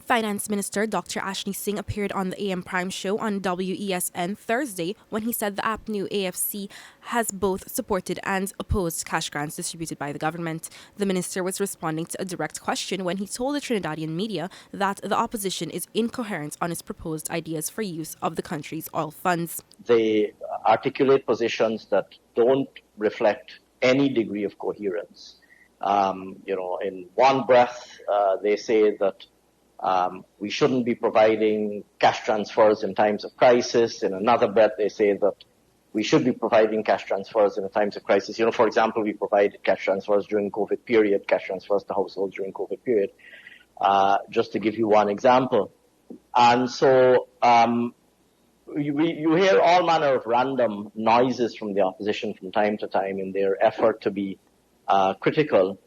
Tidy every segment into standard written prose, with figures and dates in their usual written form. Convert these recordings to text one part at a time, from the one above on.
Finance Minister Dr. Ashni Singh appeared on the AM Prime show on WESN Thursday when he said the Apnu+Afc has both supported and opposed cash grants distributed by the government. The minister was responding to a direct question when he told the Trinidadian media that the opposition is incoherent on its proposed ideas for use of the country's oil funds. They articulate positions that don't reflect any degree of coherence. In one breath, they say that we shouldn't be providing cash transfers in times of crisis. In another breath, they say that we should be providing cash transfers in times of crisis. For example, we provided cash transfers during COVID period, cash transfers to households during COVID period, just to give you one example. And so you hear all manner of random noises from the opposition from time to time in their effort to be critical.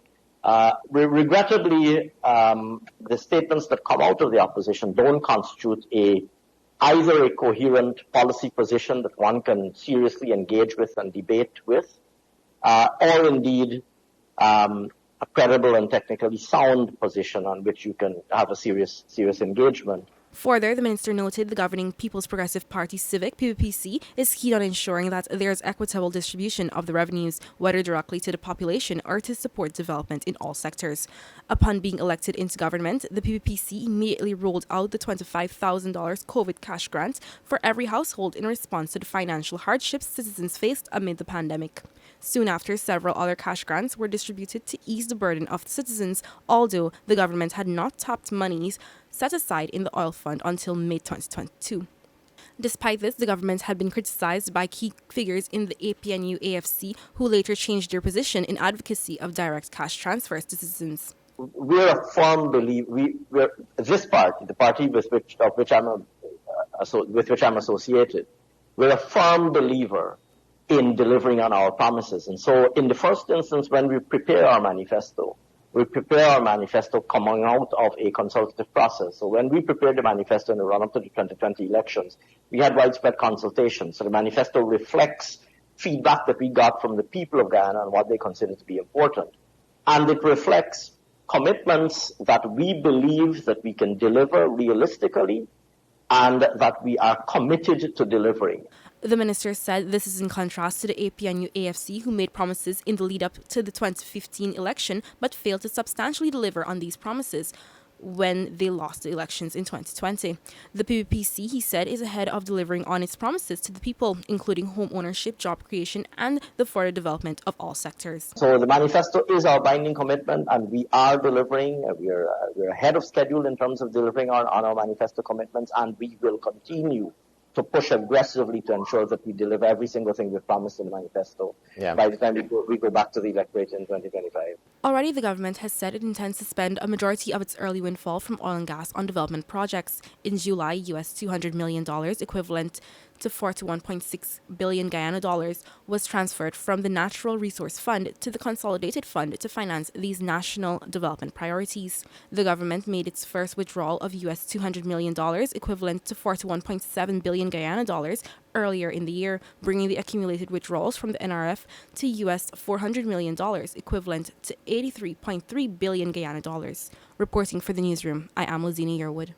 Regrettably, the statements that come out of the opposition don't constitute either a coherent policy position that one can seriously engage with and debate with, or indeed a credible and technically sound position on which you can have a serious engagement. Further, the minister noted the governing People's Progressive Party Civic, PPPC, is keen on ensuring that there is equitable distribution of the revenues, whether directly to the population or to support development in all sectors. Upon being elected into government, the PPPC immediately rolled out the $25,000 COVID cash grant for every household in response to the financial hardships citizens faced amid the pandemic. Soon after, several other cash grants were distributed to ease the burden of the citizens, although the government had not tapped monies set aside in the oil fund until May 2022. Despite this, the government had been criticized by key figures in the Apnu+Afc, who later changed their position in advocacy of direct cash transfers to citizens. We're a firm believer. This party, the party with which I'm associated, we're a firm believer in delivering on our promises. And so, in the first instance, when we prepare our manifesto coming out of a consultative process. So when we prepared the manifesto in the run-up to the 2020 elections, we had widespread consultation. So the manifesto reflects feedback that we got from the people of Guyana and what they consider to be important. And it reflects commitments that we believe that we can deliver realistically and that we are committed to delivering. The minister said this is in contrast to the Apnu+Afc, who made promises in the lead-up to the 2015 election but failed to substantially deliver on these promises when they lost the elections in 2020. The PPPC, he said, is ahead of delivering on its promises to the people, including home ownership, job creation, and the further development of all sectors. So the manifesto is our binding commitment, and we are delivering. We're ahead of schedule in terms of delivering on our manifesto commitments, and we will continue to push aggressively to ensure that we deliver every single thing we've promised in the manifesto by the time we go back to the electorate in 2025. Already, the government has said it intends to spend a majority of its early windfall from oil and gas on development projects. In July, US $200 million, equivalent to 41.6 billion Guyana dollars, was transferred from the Natural Resource Fund to the Consolidated Fund to finance these national development priorities. The government made its first withdrawal of US $200 million, equivalent to 41.7 billion Guyana dollars, earlier in the year, bringing the accumulated withdrawals from the NRF to US $400 million, equivalent to 83.3 billion Guyana dollars. Reporting for the newsroom, I am Lizina Yearwood.